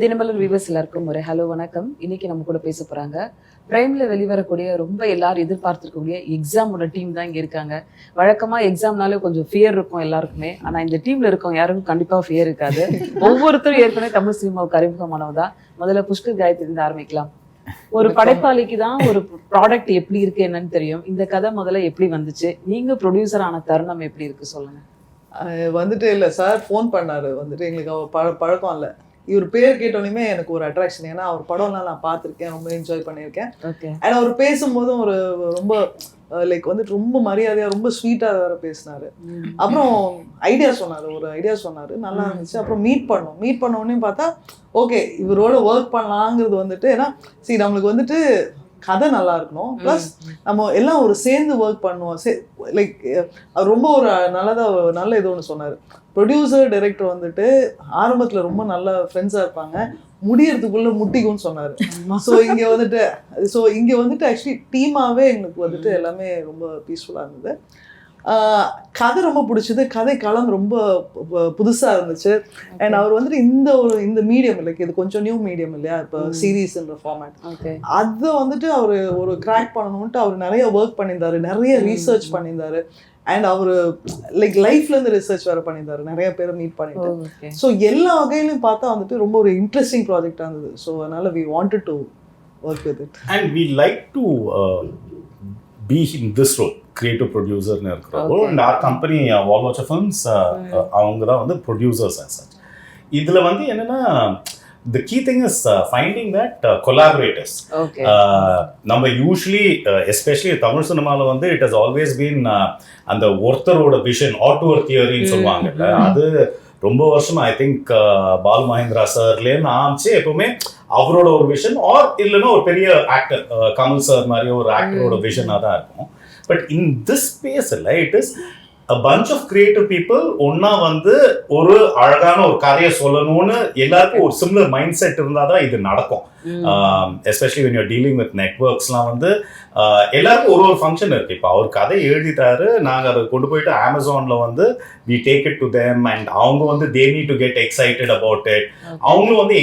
Dinamalar viewers எல்லாருக்கும் ஒரு hello வணக்கம். இன்னைக்கு நம்ம கூட பேச போறாங்க பிரைம்ல வெளிவரக்கூடிய ரொம்ப எல்லாரும் எதிர்பார்த்துருக்கக்கூடிய எக்ஸாமோட டீம் தான் இங்க இருக்காங்க. வழக்கமா எக்ஸாம்னாலே கொஞ்சம் ஃபியர் இருக்கும் எல்லாருக்குமே. ஆனா இந்த டீம்ல இருக்கவங்க யாருக்கும் கண்டிப்பா ஃபியர் இருக்காது. ஒவ்வொருத்தரும் ஏற்கனவே தமிழ் சினிமாவுக்கு அறிமுகமானவங்க தான். முதல்ல புஷ்கர் காயத்ரி இருந்து ஆரம்பிக்கலாம். ஒரு படைப்பாளிக்கு தான் ஒரு ப்ராடக்ட் எப்படி இருக்கு என்னன்னு தெரியும். இந்த கதை முதல்ல எப்படி வந்துச்சு, நீங்க ப்ரொடியூசர் ஆன தருணம் எப்படி இருக்கு சொல்லுங்க. வந்துட்டு இல்லை சார் ஃபோன் பண்ணாரு. வந்துட்டு எங்களுக்கு அவர் பழக்கம் இல்லை. இவர் பேர் கேட்டோன்னே எனக்கு ஒரு அட்ராக்ஷன். ஏன்னா அவர் படம்லாம் நான் பார்த்துருக்கேன், ரொம்ப என்ஜாய் பண்ணியிருக்கேன். அண்ட் அவர் பேசும்போதும் ஒரு ரொம்ப லைக் வந்துட்டு ரொம்ப மரியாதையாக ரொம்ப ஸ்வீட்டாக வேற பேசினாரு. அப்புறம் ஒரு ஐடியா சொன்னார், நல்லா இருந்துச்சு. அப்புறம் மீட் பண்ண உடனே பார்த்தா ஓகே இவரோட ஒர்க் பண்ணலாங்கிறது வந்துட்டு. ஏன்னா சரி நம்மளுக்கு வந்துட்டு கதை நல்லா இருக்கணும், ப்ளஸ் நம்ம எல்லாம் ஒரு சேர்ந்து ஒர்க் பண்ணுவோம். லைக் அவர் ரொம்ப ஒரு நல்ல இது ஒன்று சொன்னார். ப்ரொடியூசர் டைரக்டர் வந்துட்டு ஆரம்பத்தில் ரொம்ப நல்ல ஃப்ரெண்ட்ஸாக இருப்பாங்க, முடியறதுக்குள்ள முட்டிக்கும்னு சொன்னார். ஸோ இங்கே வந்துட்டு ஆக்சுவலி டீமாகவே எங்களுக்கு வந்துட்டு எல்லாமே ரொம்ப பீஸ்ஃபுல்லாக இருந்தது. கதை ரொம்ப பிடிச்சது. கதை களம் ரொம்ப புதுசாக இருந்துச்சு. அண்ட் அவர் வந்துட்டு இந்த மீடியம் லைக் இது கொஞ்சம் நியூ மீடியம் இல்லையா, இப்போ சீரீஸ்ன்ற ஃபார்மேட், அதை வந்துட்டு அவர் ஒரு கிராக் பண்ணணும்ட்டு அவர் நிறைய ஒர்க் பண்ணியிருந்தாரு, நிறைய ரீசர்ச் பண்ணியிருந்தாரு. அண்ட் அவர் லைக் லைஃப்லேருந்து ரிசர்ச் வேறு பண்ணியிருந்தாரு, நிறைய பேரை மீட் பண்ணிட்டு. ஸோ எல்லா வகையிலையும் பார்த்தா வந்துட்டு ரொம்ப ஒரு இன்ட்ரெஸ்டிங் ப்ராஜெக்டாக இருந்தது. ஸோ அதனால் we wanted to work with it. And we like to be in this role, creative producer னு இருக்கிறோம். அண்ட் our company வால்வாச்சர் ஃபிலிம்ஸ் அவங்க தான் வந்து ப்ரொடியூசர்ஸ் as such. இதில் வந்து என்னென்னா the key thing is finding that collaborators. நம்ம யூஸ்வலி எஸ்பெஷலி தமிழ் சினிமாவில் வந்து it has always been அந்த ஒருத்தரோட விஷன் ஆட்டோர் தியரின்னு சொல்லுவாங்கல்ல, அது ரொம்ப வருஷமா ஐ திங்க் பால் மகேந்திரா சார்லேருந்து ஆரம்பிச்சு எப்பவுமே அவரோட ஒரு விஷன் ஆர் இல்லைன்னா ஒரு பெரிய ஆக்டர் கமல் சார் மாதிரி ஒரு ஆக்டரோட விஷனாக தான் இருக்கும். பட் இன் திஸ் ஸ்பேஸில் it is a bunch of creative people ஒன்னா வந்து ஒரு அழகான ஒரு கதையை சொல்லணும்னு எல்லாருக்கும் ஒரு சிமிலர் மைண்ட் செட் இருந்தால் தான் இது நடக்கும். Especially when you're dealing with networksலாம் வந்து எல்லாருக்கும் ஒரு ஃபங்க்ஷன் இருக்கு. இப்போ அவர் கதை எழுதிட்டாரு, நாங்கள் அதை கொண்டு போயிட்டு அமேசானில் வந்து we take it to them and அவங்க வந்து they need to get excited about it. அவங்களும் வந்து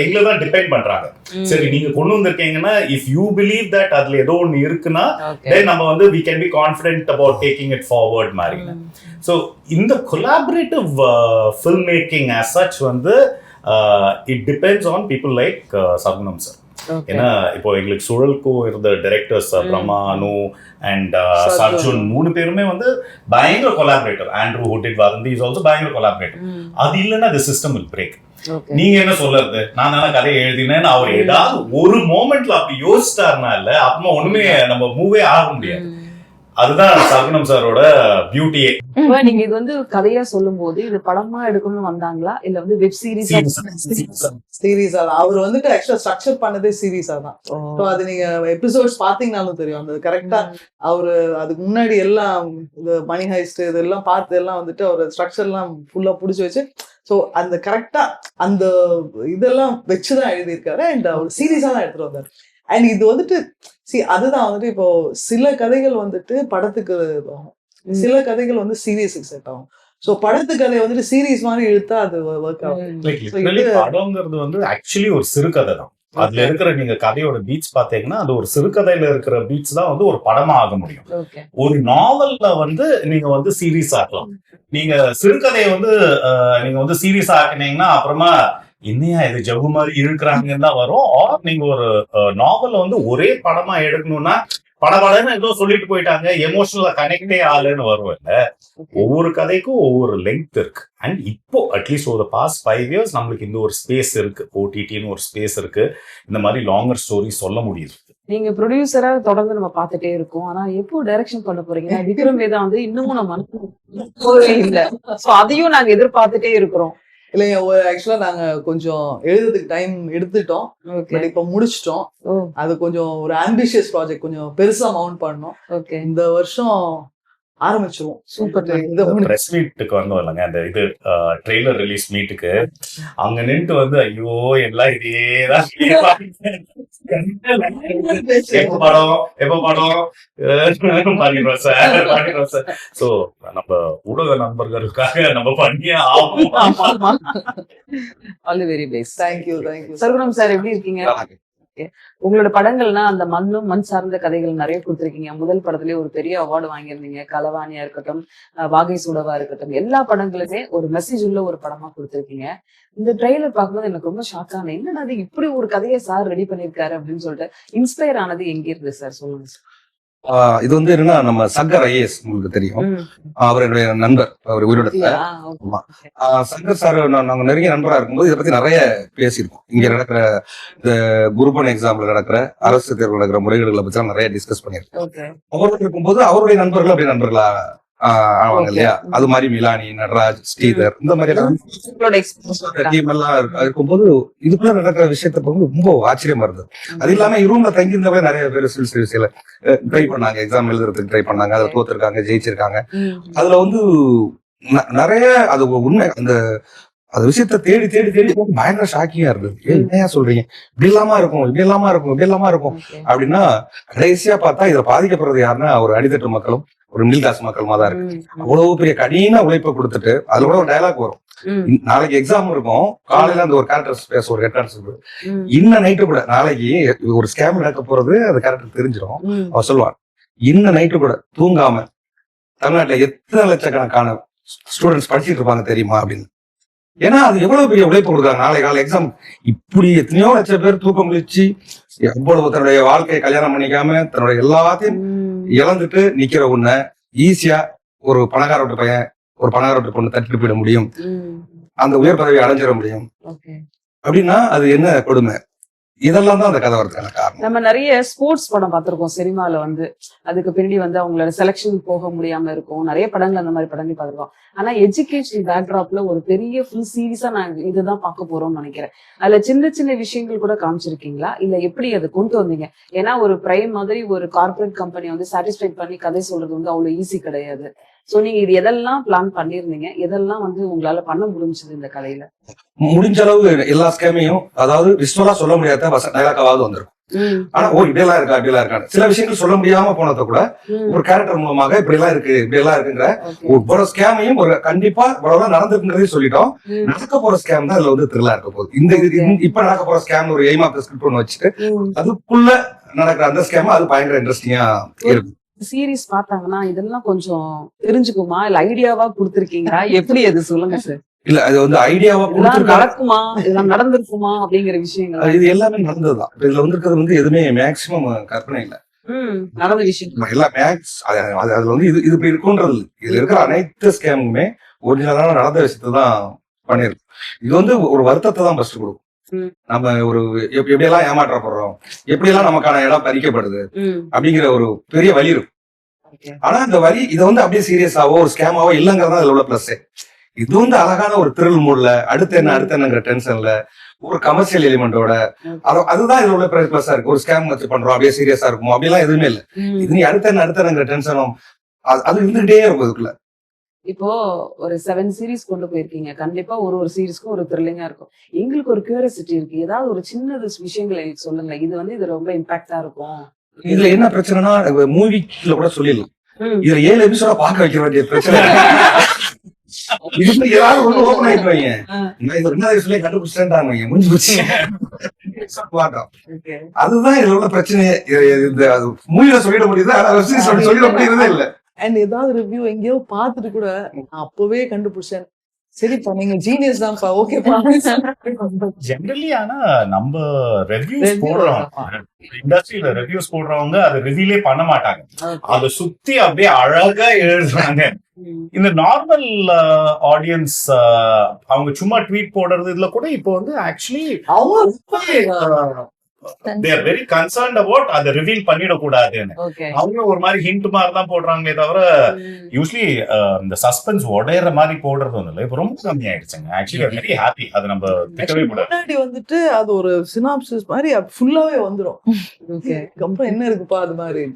எங்களை தான் டிபெண்ட் பண்றாங்க. சரி நீங்க கொண்டு வந்திருக்கீங்கன்னா if you believe that அதுல ஏதோ ஒன்று இருக்குன்னா then நம்ம வந்து we can be confident about taking it forward மாதிரி. ஸோ இந்த collaborative film making as such வந்து it depends on people like சகுனம் சார். ஏன்னா இப்போ எங்களுக்கு சுழல்கோ இருந்த directors Brahma, Anu and Sarjun 3 பேருமே வந்து பயங்கர கொலாபரேட்டர். ஆண்ட்ரூ ஹூ டிட் வதந்தி இஸ் ஆல்சோ பயங்கர கொலாபரேட்டர். அது இல்லைன்னா the system will break. நீங்க என்ன சொல்றது, நான் தானே கதையை எழுதினேன்னு அவர் ஏதாவது ஒரு மோமெண்ட்ல அப்படி யோசிச்சிட்டாருனா இல்ல அப்புறமா ஒண்ணுமே நம்ம மூவே ஆக முடியாது. அதுதான் சகுனம் சாரோட பியூட்டியே. நீங்க இது வந்து கதையா சொல்லும் போது இது படமா எடுக்கணும்னு வந்தாங்களா இல்ல வந்து வெப் சீரீஸா? அவர் வந்துட்டு ஆக்சுவலா ஸ்ட்ரக்சர் பண்ணதே சீரீஸா தான். ஸோ அது நீங்க எபிசோட்ஸ் பாத்தீங்கன்னாலும் தெரியும். அந்த கரெக்டா அவரு அதுக்கு முன்னாடி எல்லாம் இந்த மணி ஹைஸ்ட் இதெல்லாம் பார்த்து எல்லாம் வந்துட்டு அவர் ஸ்ட்ரக்சர் எல்லாம் ஃபுல்லா புடிச்சு வச்சு ஸோ அந்த கரெக்டா அந்த இதெல்லாம் வச்சுதான் எழுதியிருக்காரு. அண்ட் அவர் சீரீஸா தான் எடுத்துட்டு வந்தாரு. அண்ட் இது வந்துட்டு அதுதான் வந்துட்டு இப்போ சில கதைகள் வந்துட்டு படத்துக்கு ஆகும், சில கதைகள் வந்து சீரியஸுக்கு செட் ஆகும். ஸோ படத்து கதையை வந்துட்டு சீரீஸ் மாதிரி இழுத்தா அது ஒர்க் ஆகும். படம்ங்கிறது வந்து ஆக்சுவலி ஒரு சிறுகதை தான். அதுல இருக்கிற நீங்க கதையோட பீட்ஸ் பாத்தீங்கன்னா அது ஒரு சிறுகதையில இருக்கிற பீட்ஸ் தான் வந்து ஒரு படமா ஆக முடியும். ஒரு நாவல்ல வந்து நீங்க வந்து சீரீஸ் ஆக்கலாம். நீங்க சிறுகதையை வந்து நீங்க வந்து சீரீஸ் ஆக்கினீங்கன்னா அப்புறமா என்னையா இது ஜவ்வு மாதிரி இருக்கிறாங்கன்னு தான் வரும். ஆர் நீங்க ஒரு நாவல வந்து ஒரே படமா எடுக்கணும்னா படபடன்னு ஏதோ சொல்லிட்டு போயிட்டாங்க, எமோஷனலா கனெக்டே ஆளுன்னு வரும். இல்ல ஒவ்வொரு கதைக்கும் ஒவ்வொரு லெங்க் இருக்கு. அண்ட் இப்போ அட்லீஸ்ட் ஒரு பாஸ்ட் 5 years நம்மளுக்கு இந்த ஒரு ஸ்பேஸ் இருக்கு, ஓடிடின்னு ஒரு ஸ்பேஸ் இருக்கு, இந்த மாதிரி லாங்கர் ஸ்டோரி சொல்ல முடியுது. நீங்க ப்ரொடியூசரா தொடர்ந்து நம்ம பார்த்துட்டே இருக்கோம். ஆனா எப்போ டைரக்ஷன் பண்ண போறீங்க? விக்ரம் வேதா வந்து இன்னமும் நம்ம இல்ல, அதையும் நாங்க எதிர்பார்த்துட்டே இருக்கிறோம். இல்லைங்க, ஆக்சுவலா நாங்க கொஞ்சம் எழுதுறதுக்கு டைம் எடுத்துட்டோம். பட் இப்ப முடிச்சிட்டோம். அது கொஞ்சம் ஒரு ஆம்பிஷியஸ் ப்ராஜெக்ட், கொஞ்சம் பெருசா மவுண்ட் பண்ணோம். இந்த வருஷம் ஆரம்பிச்சிருவோம். சூப்பர். இந்த பிரஸ் மீட்டுக்கு வந்தோம் இல்லைங்க, அந்த இது ட்ரெய்லர் ரிலீஸ் மீட்டுக்கு அங்க நின்று வந்து ஐயோ எல்லாம் இதேதான் எப்ப படம் பண்ணிடுறோம் சார். சோ நம்ம ஊடக நண்பர்களுக்காக நம்ம பண்ணியே ஆகும். All the very best. Thank you. Sargunam sir எப்படி இருக்கீங்க? உங்களோட படங்கள்னா அந்த மண் சார்ந்த கதைகள் நிறைய கொடுத்திருக்கீங்க. முதல் படத்துலயே ஒரு பெரிய அவார்டு வாங்கியிருந்தீங்க. கலவாணியா இருக்கட்டும், வாகை சூடவா இருக்கட்டும், எல்லா படங்களுமே ஒரு மெசேஜ் உள்ள ஒரு படமா கொடுத்திருக்கீங்க. இந்த ட்ரெய்லர் பார்க்கும்போது எனக்கு ரொம்ப ஷாக் ஆனது, என்னடா அது இப்படி ஒரு கதையை சார் ரெடி பண்ணிருக்காரு அப்படின்னு சொல்லிட்டு. இன்ஸ்பயர் ஆனது எங்க இருந்து சார், சொல்லுங்க சார். இது வந்து என்னன்னா, நம்ம சங்கர் ஐஏஎஸ் உங்களுக்கு தெரியும், அவருடைய நண்பர், அவர் உயிரிழந்த. சங்கர் சார் நாங்க நெருங்கிய நண்பரா இருக்கும்போது இதை பத்தி நிறைய பேசியிருக்கோம். இங்க நடக்கிற இந்த குரூப் எக்ஸாம்ல நடக்கிற அரசு தேர்வு நடக்கிற முறைகேடுகளை பத்தி நிறைய டிஸ்கஸ் பண்ணியிருக்கோம். அவரோட இருக்கும்போது அவருடைய நண்பர்கள் அப்படி நண்பர்களா ஆவாங்க இல்லையா, அது மாதிரி மிலானி, நடராஜ், ஸ்ரீதர், இந்த மாதிரி டீம் எல்லாம் இருக்கும்போது இதுக்குள்ள நடக்கிற விஷயத்த பார்க்கும்போது ரொம்ப ஆச்சரியமா இருந்தது. அது இல்லாம ரூம்ல தங்கி இருந்தவங்க நிறைய பேர் சில ட்ரை பண்ணாங்க, எக்ஸாம் எழுதுறதுக்கு ட்ரை பண்ணாங்க, அதுல தோத்துருக்காங்க, ஜெயிச்சிருக்காங்க. அதுல வந்து நிறைய அது உண்மை, அந்த விஷயத்த தேடி தேடி தேடி பயங்கர ஷாக்கிங்கா இருந்தது. என்னையா சொல்றீங்க, இப்படி இல்லாம இருக்கும், இப்படி இல்லாம இருக்கும், இப்படி இல்லாம இருக்கும் அப்படின்னா, கடைசியா பார்த்தா இதுல பாதிக்கப்படுறது யாருன்னா ஒரு அடித்தட்டு மக்களும் ஒரு மிடில் கிளாஸ் மக்களுமா தான் இருக்கு. அவ்வளவு பெரிய கடின உழைப்பை கொடுத்துட்டு அதுல கூட ஒரு டயலாக் வரும், நாளைக்கு எக்ஸாம் இருக்கும், காலையில அந்த ஒரு கேரக்டர்ஸ் பேச ஒரு கேரக்டர்ஸ் இன்ன நைட்டு கூட, நாளைக்கு ஒரு ஸ்கேம் நடக்க போறது அது கேரக்டர் தெரிஞ்சிடும். அவர் சொல்லுவார், இன்ன நைட்டு கூட தூங்காம தமிழ்நாட்டுல எத்தனை லட்சக்கணக்கான ஸ்டூடெண்ட்ஸ் படிச்சுட்டு இருப்பாங்க தெரியுமா அப்படின்னு. ஏன்னா அது எவ்வளவு பெரிய உழைப்பு கொடுக்குறாங்க. நாளை கால எக்ஸாம் இப்படி எத்தனையோ லட்சம் பேர் தூக்கம் கழிச்சு எவ்வளவு தன்னுடைய வாழ்க்கையை கல்யாணம் பண்ணிக்காம தன்னுடைய எல்லாத்தையும் இழந்துட்டு நிக்கிற உன்னை ஈஸியா ஒரு பணக்கார வீட்டு பையன், ஒரு பணக்கார வீட்டு பொண்ணு தட்டிட்டு போயிட முடியும், அந்த உயர் பதவியை அடைஞ்சிட முடியும் அப்படின்னா அது என்ன கொடுமை. இதெல்லாம் தான் அந்த கதை வரதுக்கான காரணம். நம்ம நிறைய ஸ்போர்ட்ஸ் படம் பார்த்திருக்கோம் சினிமால வந்து, அதுக்கு பின்னாடி வந்து அவங்களோட செலக்ஷன் போக முடியாம இருக்கும், நிறைய படங்கள் அந்த மாதிரி படங்கள் பார்த்திருக்கோம். ஆனா எஜுகேஷன் பேக்ராப்ல ஒரு பெரிய ஃபுல் சீரீஸா நான் இதுதான் பார்க்க போறோம்னு நினைக்கிறேன். அதுல சின்ன சின்ன விஷயங்கள் கூட காமிச்சிருக்கீங்களா, இல்ல எப்படி அதை கொண்டு வந்தீங்க? ஏன்னா ஒரு பிரைம் மாதிரி ஒரு கார்பரேட் கம்பெனி வந்து சாட்டிஸ்ஃபைட் பண்ணி கதை சொல்றது வந்து அவ்வளவு ஈஸி கிடையாது. சோ நீங்க இது எதெல்லாம் பிளான் பண்ணிருந்தீங்க, எதெல்லாம் வந்து உங்களால பண்ண முடிஞ்சது இந்த கதையில? முடிஞ்ச அளவு எல்லா ஸ்கேமையும், அதாவது விஸ்வலா சொல்ல முடியாத டைலாக்காவது வந்திருக்கும். ஆனா இப்படியெல்லாம் இருக்கா, இப்படியெல்லாம் இருக்கான்னு சில விஷயங்கள் சொல்ல முடியாம போனதை கூட ஒரு கேரக்டர் மூலமாக இப்படி எல்லாம் இருக்கு, இப்படி எல்லாம் இருக்குங்கிற ஒரு ஸ்கேமையும் ஒரு கண்டிப்பா இவ்வளவு நடந்திருக்குங்கிறதே சொல்லிட்டோம். நடக்க போற ஸ்கேம் தான் இதுல வந்து த்ரில்லா இருக்க போகுது. இப்ப நடக்க போற ஸ்கேம் ஒரு எய்ம் ஆஃப் ஸ்கிரிப்ட் ஒன்று வச்சுட்டு அதுக்குள்ள நடக்கிற அந்த ஸ்கேம் அது பயங்கர இன்ட்ரெஸ்டிங்கா இருக்கும். சீரீஸ் பார்த்தாங்கன்னா இதெல்லாம் கொஞ்சம் தெரிஞ்சுக்குமா, இல்ல ஐடியாவா கொடுத்திருக்கீங்களா, எப்படி அது சொல்லுங்க சார். இல்ல அது வந்து ஐடியாவா நடக்குமா, இதெல்லாம் நடந்திருக்குமா அப்படிங்கிற விஷயங்கள் இது எல்லாமே நடந்ததுதான். இதுல வந்திருக்கிறது வந்து எதுவுமே மேக்சிமம் கற்பனை இல்ல, நடந்த விஷயம் எல்லாம் மேக்ஸ். அதுல வந்து இது இப்படி இருக்கும்ன்றது, இதுல இருக்கிற அனைத்து ஸ்கேமுமே ஒரிஜினலான நடந்த விஷயத்தை தான் பண்ணிருக்கு. இது வந்து ஒரு வருத்தத்தை தான் ஃபர்ஸ்ட் கொடுக்கும். நம்ம ஒரு எப்படியெல்லாம் ஏமாற்றப்படுறோம், எப்படி எல்லாம் நமக்கான இடம் பறிக்கப்படுது அப்படிங்கிற ஒரு பெரிய வலி இருக்கும். ஆனா இந்த வலி இதை வந்து அப்படியே சீரியஸாவோ ஒரு ஸ்கேமாவோ இல்லைங்கிறதா இதுல உள்ள பிளஸ். இது வந்து அழகான ஒரு த்ரில் மூட்ல அடுத்து என்னங்கிற டென்ஷன்ல ஒரு கமர்ஷியல் எலிமெண்டோட அதுதான் இதுல உள்ள பிளஸ்ஸா இருக்கு. ஒரு ஸ்கேம் வச்சு பண்றோம் அப்படியே சீரியஸா இருக்கும் அப்படிலாம் எதுவுமே இல்லை. இது நீ அடுத்த என்னங்கிற டென்ஷனும் அது இருந்துகிட்டே இருக்கும் இதுக்குள்ள. இப்போ ஒரு 7 சீரீஸ் கொண்டு போயிருக்கீங்க, கண்டிப்பா ஒரு சீரீஸ்க்கும் ஒரு த்ரில்லிங்கா இருக்கும். எங்களுக்கு ஒரு கியூரியாசிட்டி இருக்கு, ஏதாவது ஒரு சின்ன விஷயங்களை சொல்லுங்க, இது வந்து இது ரொம்ப இம்பாக்டா இருக்கும். இதுல என்ன பிரச்சனைனா மூவில கூட சொல்லிடலாம், இதுல 7 எபிசோட பார்க்க வைக்க வேண்டிய பிரச்சனை. இதுல ஏதாவது ஒண்ணு ஓபன் ஆயிடுவாங்க, இது 2வது எபிசோட்லயே கண்டுபிடிச்சிட்டாங்க, முடிஞ்சு போச்சு. அதுதான் இதுல உள்ள பிரச்சனையே. மூவில சொல்லிட முடியுது, ஆனா சொல்லிட முடியறதே இல்ல. அண்ட் ஏதாவது ரிவ்யூ எங்கேயோ பார்த்துட்டு கூட அப்பவே கண்டுபிடிச்சேன், சரிப்பா நீங்க ஜீனியஸ் தான்ப்பா, ஓகேப்பா. ஜெனரலி ஆனா நம்ம ரிவ்யூஸ் போடுறோம், இண்டஸ்ட்ரியில ரிவ்யூஸ் போடுறவங்க அதை ரிவீலே பண்ண மாட்டாங்க, அதை சுத்தி அப்படியே அழகா எழுதுறாங்க. இந்த நார்மல் ஆடியன்ஸ் அவங்க சும்மா ட்வீட் போடுறது இதுல கூட இப்போ வந்து actually they are very concerned about அதை ரிவீல் பண்ணிடக்கூடாதுன்னு. அவங்க ஒரு மாதிரி ஹிண்ட் மாதிரி தான் போடுறாங்களே தவிர யூஸ்வலி இந்த சஸ்பென்ஸ் உடையற மாதிரி போடுறது ஒண்ணு இல்லை. இப்போ ரொம்ப கம்மி ஆயிடுச்சுங்க. ஆக்சுவலி வெரி ஹாப்பி, அதை நம்ம திட்டவே கூடாது. முன்னாடி வந்துட்டு அது ஒரு சினாப்சிஸ் மாதிரி ஃபுல்லாவே வந்துரும், அப்புறம் என்ன இருக்குப்பா அது மாதிரி.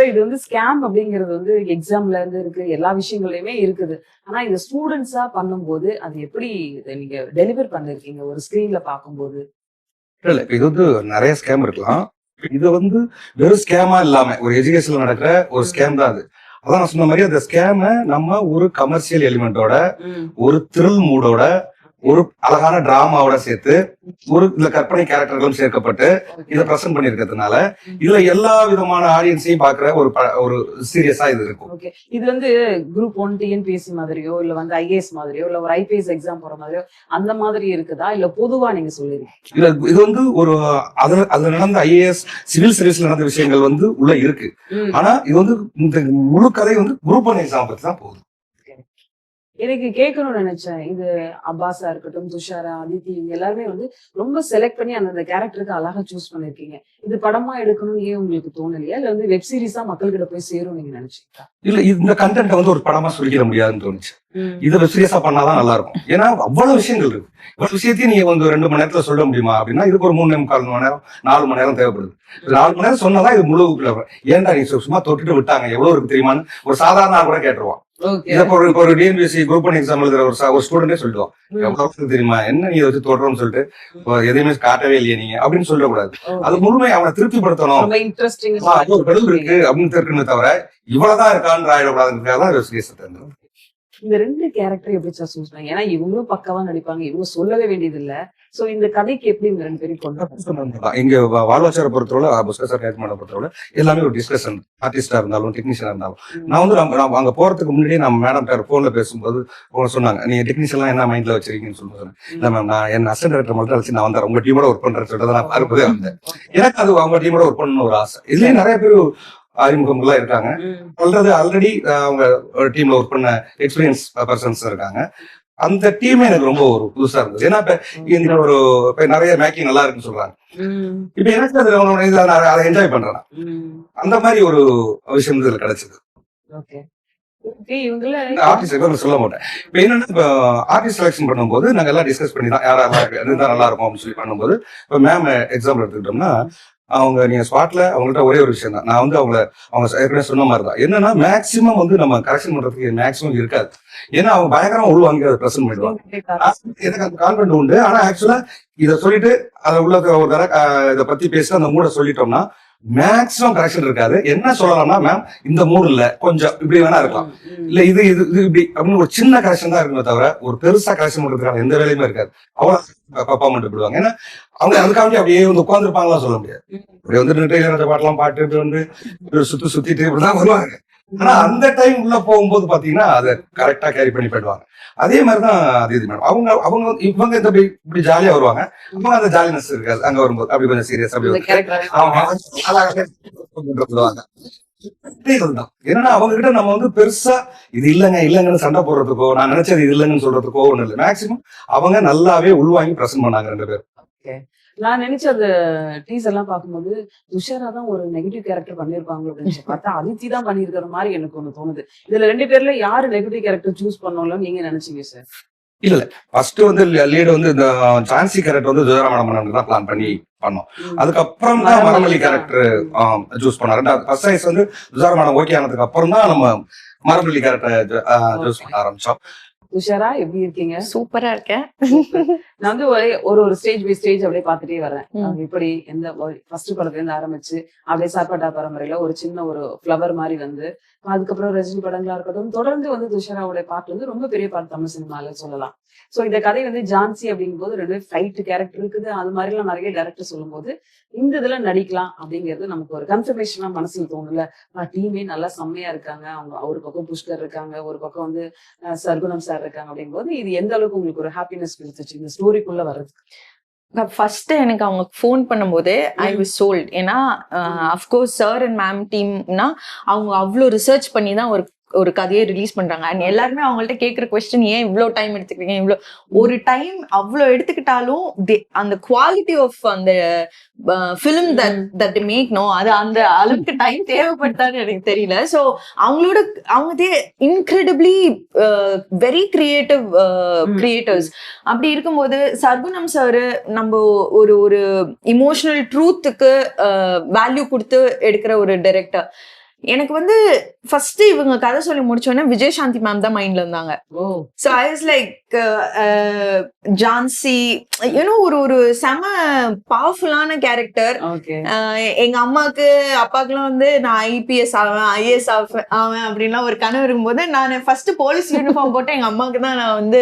இது வந்து ஸ்கேம் அப்படிங்கிறது வந்து எக்ஸாம்ல இருந்து இருக்கு, எல்லா விஷயங்களையுமே இருக்குது. ஆனா இந்த ஸ்டூடெண்ட்ஸா பண்ணும்போது அது எப்படி நீங்க டெலிவர் பண்ணிருக்கீங்க ஒரு ஸ்கிரீன்ல பார்க்கும்போது? இல்ல இப்ப இது வந்து நிறைய ஸ்கேம் இருக்கலாம். இது வந்து வெறும் ஸ்கேமா இல்லாம ஒரு எஜுகேஷன்ல நடக்கிற ஒரு ஸ்கேம் தான் அது. அதான் நான் சொன்ன மாதிரி அந்த ஸ்கேம நம்ம ஒரு கமர்ஷியல் எலிமெண்டோட, ஒரு த்ரில் மூடோட, ஒரு அழகான டிராமாவோட சேர்த்து ஒரு இதுல கற்பனை கேரக்டர்களும் சேர்க்கப்பட்டு இதை பிரசன்ட் பண்ணிருக்கிறதுனால இதுல எல்லா விதமான ஆடியன்ஸையும் பாக்குற ஒரு சீரியஸா இது இருக்கும். ஓகே, இது வந்து குரூப் 1 டிஎன்பிஎஸ்சி மாதிரியோ இல்ல வந்து ஐஏஎஸ் மாதிரியோ இல்ல ஒரு ஐபிஎஸ் எக்ஸாம் போற மாதிரியோ அந்த மாதிரி இருக்குதா இல்ல பொதுவா நீங்க சொல்லிருக்கீங்க? இல்ல இது வந்து ஒரு அதுல நடந்த ஐஏஎஸ் சிவில் சர்வீஸ்ல நடந்த விஷயங்கள் வந்து உள்ள இருக்கு. ஆனா இது வந்து இந்த முழு கதை வந்து குரூப் 1 எக்ஸாம் பத்தி தான் போகுது. எனக்கு கேட்கணும்னு நினைச்சேன். இது அப்பாஸா இருக்கட்டும், துஷாரா, அதித்தி, இவங்க எல்லாருமே வந்து ரொம்ப செலக்ட் பண்ணி அந்த கேரக்டருக்கு அழகா சூஸ் பண்ணிருக்கீங்க. இது படமா எடுக்கணும்னு ஏன் உங்களுக்கு தோணலையா இல்ல வந்து வெப் சீரிஸா மக்கள்கிட்ட போய் சேரும் நீங்க நினைச்சீங்களா? இல்ல இந்த கண்டென்ட் வந்து ஒரு படமா சொல்லிக்கிற முடியாதுன்னு தோணுச்சு. இதை வெப் சீரிஸா பண்ணாதான் நல்லா இருக்கும். ஏன்னா அவ்வளவு விஷயங்கள் இருக்கு. இவ்வளவு விஷயத்தையும் நீங்க வந்து 2 மணி நேரத்துல சொல்ல முடியுமா அப்படின்னா இதுக்கு ஒரு 3.25 மணி நேரம் 4 மணி நேரம் தேவைப்படுது. 4 மணி நேரம் சொன்னாதான் இது முழு. ஏன்டா நீ சும்மா தொட்டுட்டு விட்டாங்க எவ்வளவு இருக்கு தெரியுமான்னு ஒரு சாதாரண ஆள் கூட கேட்டுருவான். இப்போ ஒரு டிஎன்பிஎஸ்சி குரூப் 1 எக்ஸாம் எழுதுற ஒரு ஸ்டூடெண்டே சொல்லிடுவான் எவ்வளவு தெரியுமா, என்ன நீ வச்சு தோற்றோம்னு சொல்லிட்டு எதையுமே காட்டவே இல்லையே நீங்க அப்படின்னு சொல்லக்கூடாது. அது முழுமை அவனை திருப்திப்படுத்தணும். ஒரு பெருள் இருக்கு அப்படின்னு இருக்குன்னு தவிர இவ்வளவுதான் இருக்கான்னு ஆயிடக்கூடாதுன்றதுக்காக வெப் சீரிஸ் தந்தோம். இந்த 2 கேரக்டர் எப்படி சார் சூஸ் பண்ணீங்க? ஏன்னா இவங்களும் பக்கவா நடிப்பாங்க, இவங்க சொல்லவே வேண்டியது இல்ல. சோ இந்த கதைக்கு எப்படி இந்த 2 பேரும் கொண்டு இங்க வாழ்வாச்சார பொறுத்தவரை புஷ்கர் சார் கேட்கமான பொறுத்தவரை எல்லாமே ஒரு டிஸ்கஷன். ஆர்டிஸ்டா இருந்தாலும் டெக்னீஷியனா இருந்தாலும் நான் வந்து அங்க போறதுக்கு முன்னாடியே நம்ம மேடம் கிட்ட போன்ல பேசும்போது சொன்னாங்க நீங்க டெக்னீஷியன் என்ன மைண்ட்ல வச்சிருக்கீங்கன்னு சொல்லுங்க. இல்ல மேம் நான் என் அசிஸ்டன்ட் டைரக்டர் மட்டும் அழைச்சு நான் வந்து உங்க டீமோட ஒர்க் பண்றேன்னு சொல்லிட்டு நான் பார்க்கவே வந்தேன். எனக்கு அது அவங்க டீமோட ஒர்க் பண்ணணும்னு ஒரு ஆசை. இதுலயே நிறைய பேர் அறிமுகங்கள்லாம் இருக்காங்க. ஆல்ரெடி அவங்க டீம்ல ஒர்க் பண்ண எக்ஸ்பீரியன்ஸ் பர்சன்ஸ் இருக்காங்க. அந்த டீமே எனக்கு ரொம்ப ஒரு புதுசா இருந்தது. ஏன்னா இப்ப ஒரு நிறைய மேக்கிங் நல்லா இருக்குன்னு சொல்றாங்க. இப்ப எனக்கு அதை என்ஜாய் பண்றேன். அந்த மாதிரி ஒரு விஷயம் இதுல கிடைச்சது. ஆர்டிஸ்ட் சொல்ல மாட்டேன். இப்ப என்னன்னா இப்ப ஆர்டிஸ்ட் செலக்ஷன் பண்ணும்போது நாங்க எல்லாம் டிஸ்கஸ் பண்ணி தான் யாரெல்லாம் நல்லா இருக்கும் அப்படின்னு சொல்லி பண்ணும்போது இப்ப மேம் எக்ஸாம்பிள் எடுத்துக்கிட்டோம்னா அவங்க நீங்க ஸ்பாட்ல அவங்கள்ட்ட ஒரே ஒரு விஷயம் தான். நான் வந்து அவங்க ஏற்கனவே சொன்ன மாதிரி தான். என்னன்னா மேக்சிமம் வந்து நம்ம கரெக்ஷன் பண்றதுக்கு மேக்சிமம் இருக்காது. ஏன்னா அவங்க பயங்கரமா உள்வாங்கி அதை பிரசன்ட் பண்ணிடுவாங்க. எனக்கு அந்த கான்ஃபிடன்ட் உண்டு. ஆனா ஆக்சுவலா இதை சொல்லிட்டு அதை உள்ள ஒரு தடவை இதை பத்தி பேசி அந்த மூட சொல்லிட்டோம்னா மேக்சிமம் கரெக்ஷன் இருக்காது. என்ன சொல்லலாம்னா மேம் இந்த மூடு இல்ல கொஞ்சம் இப்படி வேணா இருக்கலாம், இல்ல இது இது இது இப்படி அப்படின்னு ஒரு சின்ன கரெக்ஷன் தான் இருக்குமே தவிர ஒரு பெருசா கரெக்ஷன் பண்றதுக்கான எந்த வேலையுமே இருக்காது. அவ்வளவு பர்ஃபார்மெண்ட் விடுவாங்க. ஏன்னா அவங்க அதுக்காக அப்படியே வந்து உட்காந்துருப்பாங்கலாம் சொல்ல முடியாது. இப்படி வந்து பாட்டெல்லாம் பாட்டு வந்து சுத்திட்டு இப்படிதான் வருவாங்க. ஆனா அந்த டைம் உள்ள போகும்போது பாத்தீங்கன்னா அதை கரெக்டா கேரி பண்ணி போயிடுவாங்க. அதே மாதிரிதான் அது இது மேடம். அவங்க இவங்க இந்த இப்படி ஜாலியா வருவாங்க. அவங்க அந்த ஜாலினஸ் இருக்காது. அங்க வரும்போது அப்படி கொஞ்சம் சீரியஸ் அப்படி ஏன்னா அவங்க கிட்ட நம்ம வந்து பெருசா இது இல்லைங்கன்னு சண்டை போடுறதுக்கோ நான் நினைச்சது இது இல்லைங்கன்னு சொல்றதுக்கோ ஒண்ணு இல்லை. மேக்சிமம் அவங்க நல்லாவே உள்வாங்கி பிரசன்ட் பண்ணாங்க 2 பேரும். நான் நினைச்ச அந்த டீசர் எல்லாம் பார்க்கும்போது துஷாரா தான் ஒரு நெகட்டிவ் கேரக்டர் பண்ணிருப்பாங்க அப்படின்னு பார்த்தா அதித்தி தான் பண்ணிருக்கிற மாதிரி எனக்கு ஒண்ணு தோணுது. இதுல 2 பேர்ல யாரு நெகட்டிவ் கேரக்டர் சூஸ் பண்ணோம்ல நீங்க நினைச்சீங்க சார்? இல்ல ஃபர்ஸ்ட் வந்து லீடு வந்து இந்த சான்சி கேரக்டர் வந்து துஷாரா மேடம் தான் பிளான் பண்ணி பண்ணோம். அதுக்கப்புறம் தான் மரமல்லி கேரக்டர் சூஸ் பண்ணாரு. ஃபர்ஸ்ட் சைஸ் வந்து துஷாரா மேடம் ஓகே ஆனதுக்கு அப்புறம் தான் நம்ம மரமல்லி கேரக்டர் சூஸ் பண்ண ஆரம்பிச்சோம். துஷாரா எப்படி இருக்கீங்க? சூப்பரா இருக்கேன். நான் வந்து ஒரு ஸ்டேஜ் பை ஸ்டேஜ் அப்படியே பாத்துட்டே வரேன். இப்படி எந்த ஃபர்ஸ்ட் படத்துல இருந்து ஆரம்பிச்சு அப்படியே சாப்பாட்டா பரம்பரையில ஒரு சின்ன ஒரு ஃபிளவர் மாதிரி வந்து அதுக்கப்புறம் ரஜினி படங்களா இருக்கட்டும் தொடர்ந்து வந்து துஷாராவுடைய பாட்டு வந்து ரொம்ப பெரிய பாட்டு தமிழ் சினிமால சொல்லலாம். சோ இந்த கதை வந்து ஜான்சி அப்படிங்கும் போது 2 ஃபைட் கேரக்டர் இருக்குது. அது மாதிரி எல்லாம் நிறைய டைரக்டர் சொல்லும் போது இந்த இதுல நடிக்கலாம் அப்படிங்கிறது நமக்கு ஒரு கன்ஃபர்மேஷனா மனசுல தோணுல. டீமே நல்லா செம்மையா இருக்காங்க. அவங்க ஒரு பக்கம் புஷ்கர் இருக்காங்க, ஒரு பக்கம் வந்து சர்குணம் சார் இருக்காங்க. அப்படிங்கும் போது இது எந்த அளவுக்கு உங்களுக்கு ஒரு ஹாப்பினஸ் கொடுத்துச்சு இந்த ஸ்டோரிக்குள்ள வர்றதுக்கு? ஃபர்ஸ்ட் எனக்கு அவங்க ஃபோன் பண்ணும்போது ஐ வாஸ் சோல்ட். ஏன்னா அஃப்கோர்ஸ் சார் அண்ட் மேம் டீம்னா அவங்க அவ்வளோ ரிசர்ச் பண்ணி தான் ஒரு கதையை ரிலீஸ் பண்றாங்க. அண்ட் எல்லாருமே அவங்கள்ட்ட கேட்குற கொஸ்டின் ஏன் இவ்வளோ டைம் எடுத்துக்கிறீங்க, இவ்வளோ ஒரு டைம் அவ்வளோ எடுத்துக்கிட்டாலும் அந்த குவாலிட்டி ஆஃப் அந்த ஃபிலிம் தட் மேக்னோ அது அந்த அளவுக்கு டைம் தேவைப்பட்டான்னு எனக்கு தெரியல. ஸோ அவங்க இன்க்ரெடிபிளி வெரி கிரியேட்டர்ஸ். அப்படி இருக்கும்போது சர்குணம் சார் நம்ம ஒரு இமோஷனல் ட்ரூத்துக்கு வேல்யூ கொடுத்து எடுக்கிற ஒரு டைரக்டர். எனக்கு வந்து ஃபர்ஸ்ட் இவங்க கதை சொல்லி முடிச்சோடனே விஜயசாந்தி மேம் தான் மைண்ட்ல இருந்தாங்க. So I was like Jhansi ஒரு செம பவர்ஃபுல்லான கேரக்டர். எங்க அம்மாக்கு அப்பாக்குலாம் வந்து நான் ஐபிஎஸ் ஆவேன் ஐஏஎஸ் ஆவேன் அப்படின்லாம் ஒரு கனவு இருக்கும்போது நான் ஃபர்ஸ்ட் போலீஸ் யூனிஃபார்ம் போட்டு எங்க அம்மாக்கு தான் நான் வந்து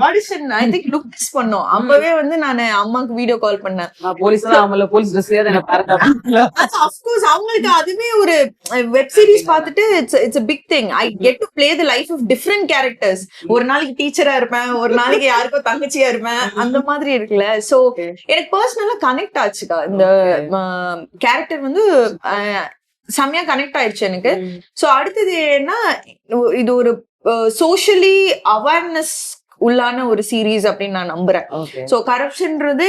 audition I think look test பண்ணோம். அப்பவே வந்து நான் அம்மாக்கு வீடியோ கால் பண்ணேன். அஃப்கோர்ஸ் அவங்களுக்கு அதுவே ஒரு வெப் சீரிஸ் பார்த்துட்டு it's a big thing. I get to play the life of different characters. ஒரு நாளைக்கு டீச்சரா இருப்பேன், ஒரு நாளைக்கு யாருக்கோ தங்கச்சியா இருப்பேன், அந்த மாதிரி இருக்குல்ல. சோ எனக்கு பர்சனலா கனெக்ட் ஆச்சுக்கா இந்த கேரக்டர் வந்து செம்மையா கனெக்ட் ஆயிடுச்சு எனக்கு. சோ அடுத்தது என்ன, இது ஒரு சோஷியலி அவேர்னஸ் உள்ளான ஒரு சீரீஸ் அப்படின்னு நான் நம்புறேன். சோ கரப்ஷன்ன்றது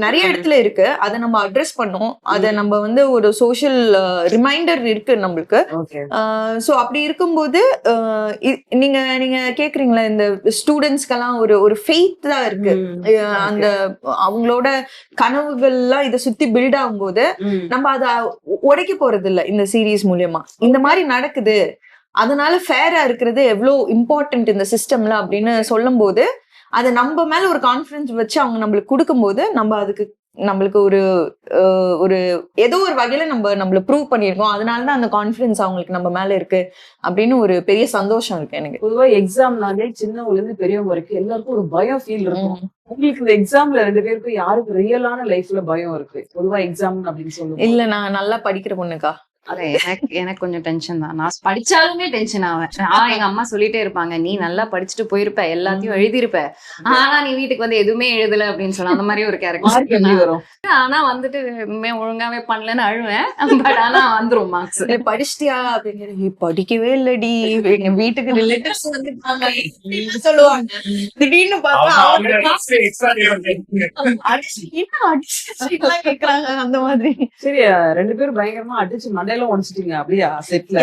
நிறைய இடத்துல இருக்கு, அதை நம்ம அட்ரஸ் பண்ணோம், அதை நம்ம வந்து ஒரு சோஷியல் ரிமைண்டர் இருக்கு நம்மளுக்கு. சோ அப்படி இருக்கும்போது நீங்க கேக்குறீங்களா, இந்த ஸ்டூடெண்ட்ஸ்க்கெல்லாம் ஒரு ஃபெய்த் தான் இருக்கு. அந்த அவங்களோட கனவுகள்லாம் இதை சுத்தி பில்ட் ஆகும்போது நம்ம அதை உடைக்க போறது இல்லை இந்த சீரீஸ் மூலியமா. இந்த மாதிரி நடக்குது, அதனால ஃபேரா இருக்கிறது எவ்வளோ இம்பார்ட்டன்ட் இந்த சிஸ்டம்ல அப்படின்னு சொல்லும் போது அதை நம்ம மேல ஒரு கான்ஃபிடன்ஸ் வச்சு அவங்க நம்மளுக்கு கொடுக்கும்போது நம்மளுக்கு ஒரு ஏதோ ஒரு வகையில நம்மள ப்ரூவ் பண்ணிருக்கோம். அதனாலதான் அந்த கான்ஃபிடன்ஸ் அவங்களுக்கு நம்ம மேல இருக்கு அப்படின்னு ஒரு பெரிய சந்தோஷம் இருக்கு எனக்கு. பொதுவா எக்ஸாம்னாலே சின்னவங்க இருந்து பெரியவங்க வரைக்கும் எல்லாருக்கும் ஒரு பயம் ஃபீல் இருக்கும். உங்களுக்கு இந்த எக்ஸாம்ல 2 பேருக்கும் யாருக்கு ரியலான லைஃப்ல பயம் இருக்கு பொதுவா எக்ஸாம் அப்படின்னு சொல்லுங்க? இல்ல, நான் நல்லா படிக்கிற பொண்ணுக்கா. எனக்கு கொஞ்சம் டென்ஷன் தான். நான் படிச்சாலுமே டென்ஷன் ஆவேன். எங்க அம்மா சொல்லிட்டே இருப்பாங்க, நீ நல்லா படிச்சுட்டு போயிருப்ப, எல்லாத்தையும் எழுதிருப்ப, ஆனா நீ வீட்டுக்கு வந்து எதுவுமே எழுதல அப்படின்னு சொல்ல. அந்த மாதிரி ஒரு கேரக்டர் வரும். ஆனா வந்துட்டு எதுவுமே ஒழுங்காவே பண்ணலன்னு அழுவேன். பட் ஆனா வந்துரும் மார்க்ஸ். படிச்சிட்டியா அப்படிங்கிற, படிக்கவே இல்லடி, எங்க வீட்டுக்கு ரிலேட்டிவ்ஸ் வந்துட்டாங்க சொல்லுவாங்க. திடீர்னு கேக்குறாங்க அந்த மாதிரி. சரி, 2 பேரும் பயங்கரமா அடிச்சு மண்டையில உடைச்சிட்டீங்க அப்படியா செட்ல?